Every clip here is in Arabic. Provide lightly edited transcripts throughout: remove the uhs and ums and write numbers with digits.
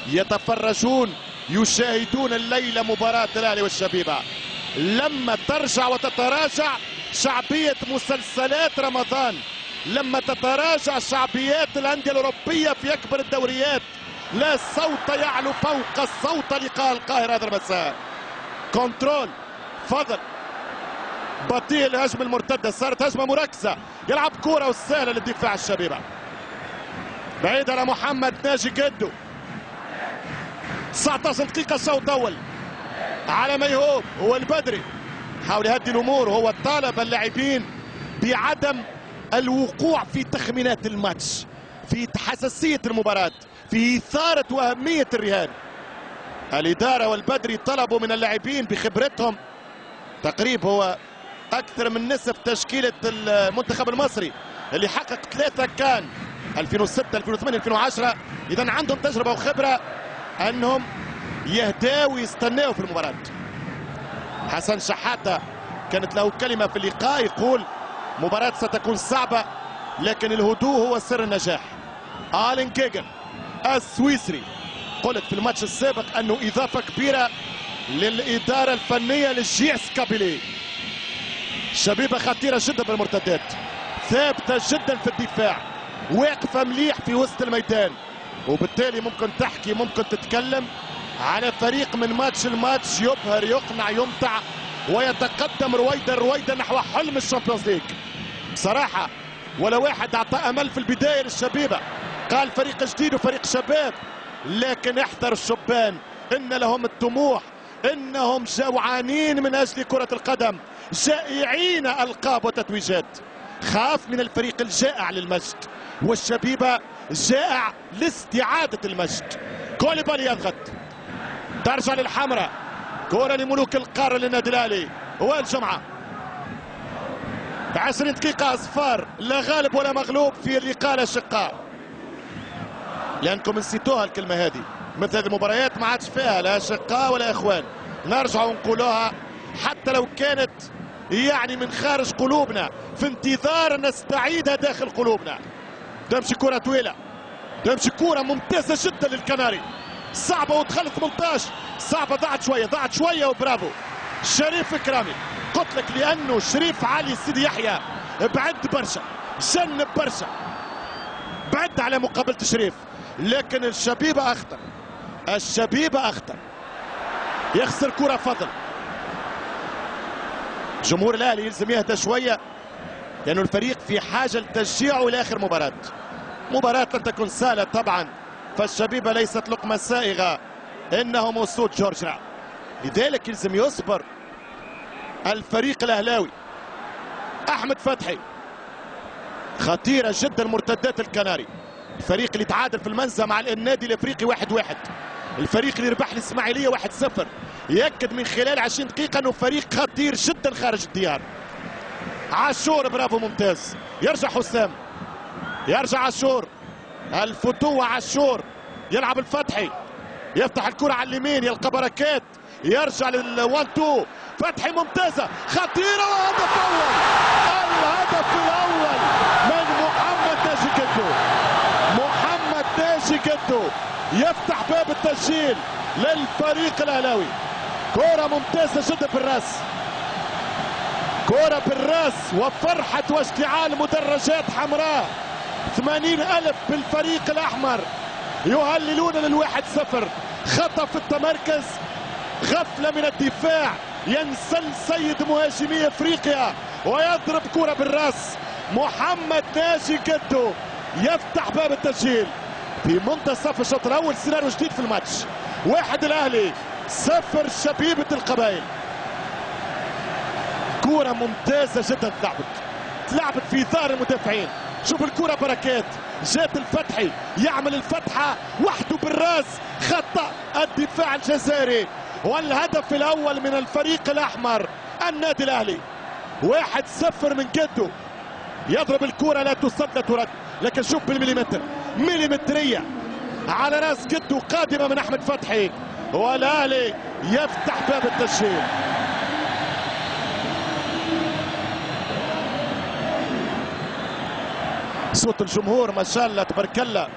يتفرجون يشاهدون الليلة مباراة الأهلي والشبيبة. لما ترجع وتتراجع شعبية مسلسلات رمضان، لما تتراجع شعبيات الأندية الأوروبية في أكبر الدوريات، لا صوت يعلو فوق الصوت لقاء القاهرة هذا المساء. كنترول فضل بطيء الهجمة المرتدة، صارت هجمة مركزة، يلعب كرة وسهلة للدفاع الشبيبة بعيد على محمد ناجي جدو. 19 دقيقة الشوط الأول على ميهوب والبدري حاول يهدي الأمور، هو طالب اللاعبين بعدم الوقوع في تخمينات الماتش، في حساسية المباراة، في إثارة وأهمية الرهان. الإدارة والبدري طلبوا من اللاعبين بخبرتهم تقريب هو أكثر من نصف تشكيلة المنتخب المصري اللي حقق 3 كان 2006 2008 2010، إذا عندهم تجربة وخبرة أنهم يهداوا ويستناوا في المباراة. حسن شحاتة كانت له كلمة في اللقاء يقول مباراة ستكون صعبة لكن الهدوء هو سر النجاح. آلين كيجن السويسري قلت في الماتش السابق أنه إضافة كبيرة للإدارة الفنية للجيس كابيلي. شبيبة خطيرة جدا بالمرتدات، ثابتة جدا في الدفاع، واقفة مليح في وسط الميدان، وبالتالي ممكن تحكي ممكن تتكلم على فريق من ماتش الماتش يبهر يقنع يمتع ويتقدم رويدا نحو حلم الشامبيونز ليج. بصراحة ولا واحد أعطى أمل في البداية للشبيبة، قال فريق جديد وفريق شباب، لكن احذر الشبان إن لهم الطموح، إنهم جوعانين من أجل كرة القدم، جائعين ألقاب وتتويجات. خاف من الفريق الجائع للمجد، والشبيبة جائع لاستعادة المجد. كوليبالي يضغط، ترجع للحمراء، كرة لملوك القارة للنادي الأهلي وائل جمعة. 20 دقيقة أصفار، لا غالب ولا مغلوب في اللقاء الأشقاء، لأنكم نسيتوها الكلمة هذه. مثل هذه المباريات ما عادش فيها لا أشقاء ولا إخوان، نرجع ونقولوها حتى لو كانت يعني من خارج قلوبنا، في انتظار أن نستعيدها داخل قلوبنا. تمشي كرة طويلة، تمشي كرة ممتازة جدا للكناري، صعبة ودخلت 18، صعبة ضاعت شوية وبرافو شريف إكرامي. قلت لك لأنه شريف علي سيدي يحيى بعد برشا، جنب برشا، بعد على مقابلة شريف، لكن الشبيبة أخطر، الشبيبة أخطر، يخسر كرة فضل. جمهور الأهلي يلزم يهدى شوية لأنه الفريق في حاجة لتشجيعه لآخر مباراة. مباراة لن تكون سهلة طبعا، فالشبيبة ليست لقمة سائغة، إنهم أسود جورجيا، لذلك يلزم يصبر الفريق الأهلاوي. أحمد فتحي خطيرة جدا مرتدات الكناري، الفريق اللي تعادل في المنزه مع النادي الافريقي 1-1، الفريق اللي ربح الاسماعيليه 1-0، يأكد من خلال 20 دقيقة انه فريق خطير جدا خارج الديار. عاشور برافو ممتاز، يرجع حسام، يرجع عاشور، الفتوة عاشور، يلعب الفتحي، يفتح الكرة على اليمين، يلقى بركات، يرجع لل1-2، فتحي ممتازة خطيرة، وهدف أول، الهدف الأول من محمد ناجي جدو. محمد ناجي جدو يفتح باب التسجيل للفريق الأهلاوي. كرة ممتازة جدا بالراس، كرة بالراس، وفرحة واشتعال مدرجات حمراء. 80,000 بالفريق الأحمر يهللون لل1-0. خطأ في التمركز، غفلة من الدفاع، ينسل سيد مهاجمي افريقيا ويضرب كرة بالراس. محمد ناجي جدو يفتح باب التسجيل في منتصف الشوط الاول. سيناريو جديد في الماتش، 1 الاهلي 0 شبيبة القبائل. كرة ممتازة جدا تلعبت في ظهر المدافعين. شوف الكرة بركات، جات الفتحي يعمل الفتحة وحده بالراس، خطأ الدفاع الجزائري، والهدف الأول من الفريق الأحمر النادي الأهلي. 1-0 من جدو، يضرب الكرة لا تصد لا ترد، لكن شوف بالمليمتر، مليمترية على راس جدو قادمة من أحمد فتحي، والأهلي يفتح باب التسجيل. صوت الجمهور ما شاء الله تبارك الله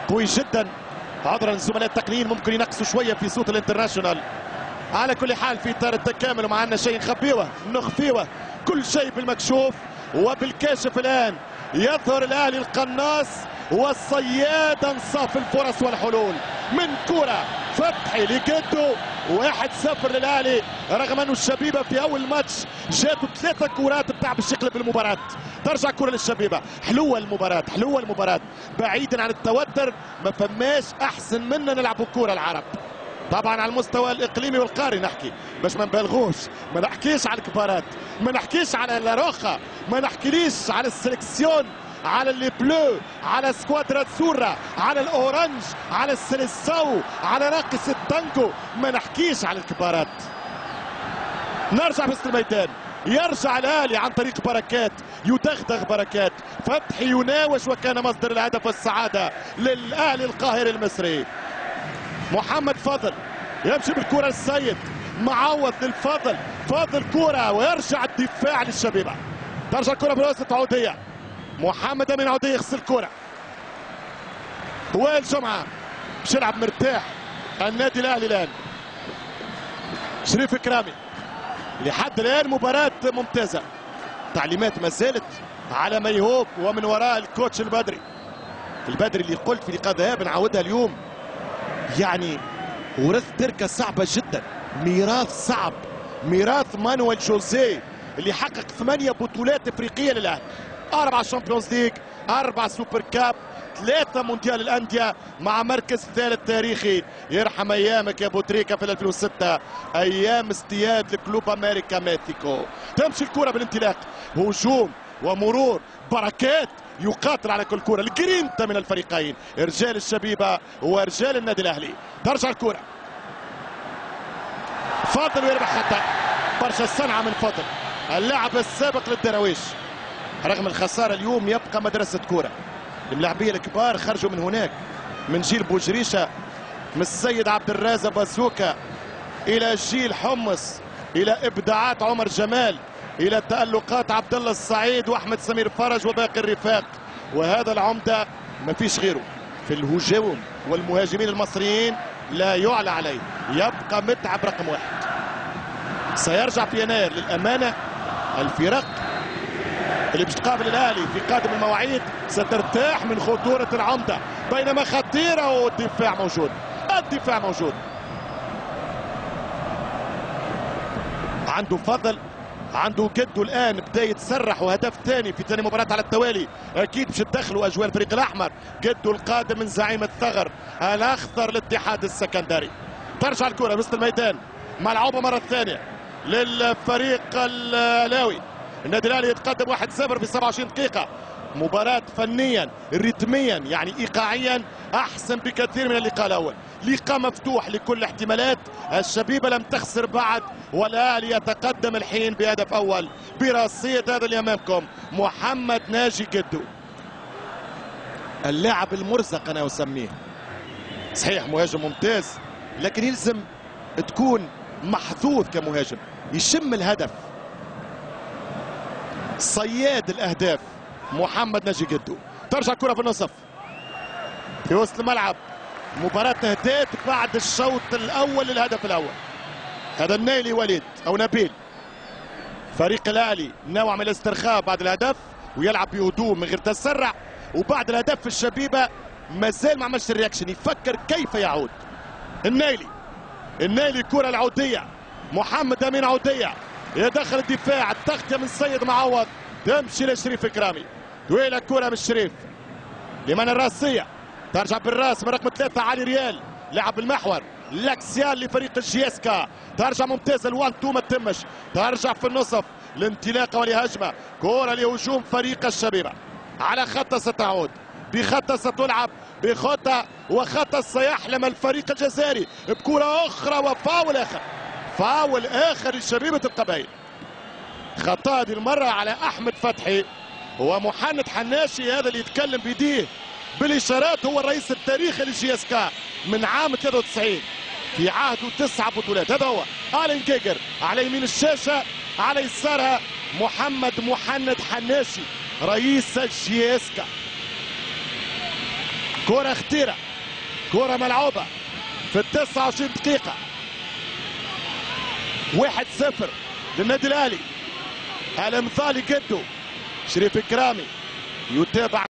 قوي جدا، عذرا الزملاء التقنيين ممكن ينقصوا شويه في صوت الانترناشونال. على كل حال في اطار التكامل وما عندنا شيء نخفيوه كل شيء بالمكشوف وبالكاشف. الان يظهر الاهلي القناص والصياد انصاف الفرص والحلول من كرة فتحي لجدو. 1-0 للاهلي رغم انه الشبيبه في اول ماتش جاته 3 كرات بتاع باش يقلب المباراه. ترجع كره للشبيبه. حلوه المباراه بعيدا عن التوتر. ما فماش احسن منا نلعبوا كوره العرب طبعا على المستوى الاقليمي والقاري. نحكي باش ما نبالغوش، ما نحكيش على الكبارات، ما نحكيش على لاروخا، ما نحكيليش على السلكسيون، على اللي بلو، على سكوادرا سورا، على الاورنج، على السلساو، على راقص التانجو. ما نحكيش على الكبارات. نرجع بس الميدان. يرجع الاهلي عن طريق بركات، يدغدغ بركات. فتحي يناوش وكان مصدر الهدف والسعاده للاهلي القاهري المصري. محمد فضل يمشي بالكره للسيد، معوض للفضل، فاضل كره ويرجع الدفاع للشبيبه. ترجع الكره براسه عوديه. محمد امين عوديه يغسل الكره. وائل جمعه باش يلعب مرتاح النادي الاهلي الان. شريف كرامي لحد الان مباراه ممتازه. تعليمات ما زالت على ميهوب ومن وراء الكوتش البدري اللي قلت في لقاء ذهاب نعاودها اليوم. يعني ورث تركه صعبه جدا، ميراث صعب، ميراث مانويل جوزيه اللي حقق 8 بطولات افريقيه للاهلي، 4 شامبيونز ليج، 4 سوبر كاب، 3 مونديال الانديه مع مركز ثالث تاريخي. يرحم ايامك يا بوتريكا في 2006 ايام استياد لكلوب امريكا ميثيكو. تمشي الكره بالانطلاق، هجوم ومرور، بركات يقاتل على كل كره. الجرينتا من الفريقين، رجال الشبيبه ورجال النادي الاهلي. ترجع الكره فاضل ويربح خطا. برشا صنعه من فاضل اللاعب السابق للدراويش. رغم الخساره اليوم يبقى مدرسه كره. الملاعبيه الكبار خرجوا من هناك، من جيل بوجريشه، من السيد عبد الرازق بازوكا، الى جيل حمص، الى ابداعات عمر جمال، الى تألقات عبد الله السعيد واحمد سمير فرج وباقي الرفاق. وهذا العمده ما فيش غيره في الهجوم والمهاجمين المصريين، لا يعلى عليه. يبقى متعب رقم 1. سيرجع في يناير للامانه. الفرق اللي باش تقابل الاهلي في قادم المواعيد سترتاح من خطوره العمده، بينما خطيره والدفاع موجود. الدفاع موجود. عنده فضل، عنده جدو الان بدا يتسرح، وهدف ثاني في ثاني مباراه على التوالي. اكيد باش تدخلوا اجواء الفريق الاحمر. جدو القادم من زعيم الثغر الاخضر الاتحاد السكندري. ترجع الكره وسط الميدان، ملعوبه مره ثانيه للفريق الاهلاوي. النادي الاهلي يتقدم 1-0 في 27 دقيقه. مباراة فنيا رتميا يعني ايقاعيا احسن بكثير من اللقاء الاول. لقاء مفتوح لكل الاحتمالات. الشبيبه لم تخسر بعد، والاهلي يتقدم الحين بهدف اول براسيه هذا اللي امامكم محمد ناجي جدو. اللاعب المرزق انا اسميه. صحيح مهاجم ممتاز، لكن يلزم تكون محظوظ كمهاجم، يشم الهدف، صياد الاهداف محمد ناجي جدو. ترجع كرة في النصف في وسط الملعب. مباراة انتهت بعد الشوط الاول للهدف الاول. هذا النيلي وليد او نبيل. فريق الاهلي نوع من الاسترخاء بعد الهدف ويلعب بهدوء من غير تسرع، وبعد الهدف في الشبيبه مازال ما عملش الرياكشن، يفكر كيف يعود. النيلي كرة العوديه، محمد امين عوديه يدخل الدفاع، التغطيه من سيد معوض، تمشي لشريف كرامي. طويله كرة من الشريف لمن الراسيه، ترجع بالراس من رقم 3 علي ريال، لعب بالمحور لاكسيال لفريق الجياسكا. ترجع ممتازه الوان تو ما تمش. ترجع في النصف لانطلاقه ولهجمه، كره لهجوم فريق الشبيبه. على خطه ستعود، بخطه ستلعب، بخطه وخطه سيحلم الفريق الجزائري بكره اخرى وفاول اخر. فاول اخر لشبيبه القبائل. خطا هذه المره على احمد فتحي ومحمد حناشي، هذا اللي يتكلم بيديه بالاشارات هو الرئيس التاريخي للجياسكا من عام 93 في عهده 9 بطولات. هذا هو آلين جيجر على يمين الشاشه، على يسارها محمد حناشي رئيس الجياسكا. كرة خطيرة كرة ملعوبة في 29 دقيقة. 1-0 للنادي الاهلي. المثالي جدو شريف الكرامي يتابع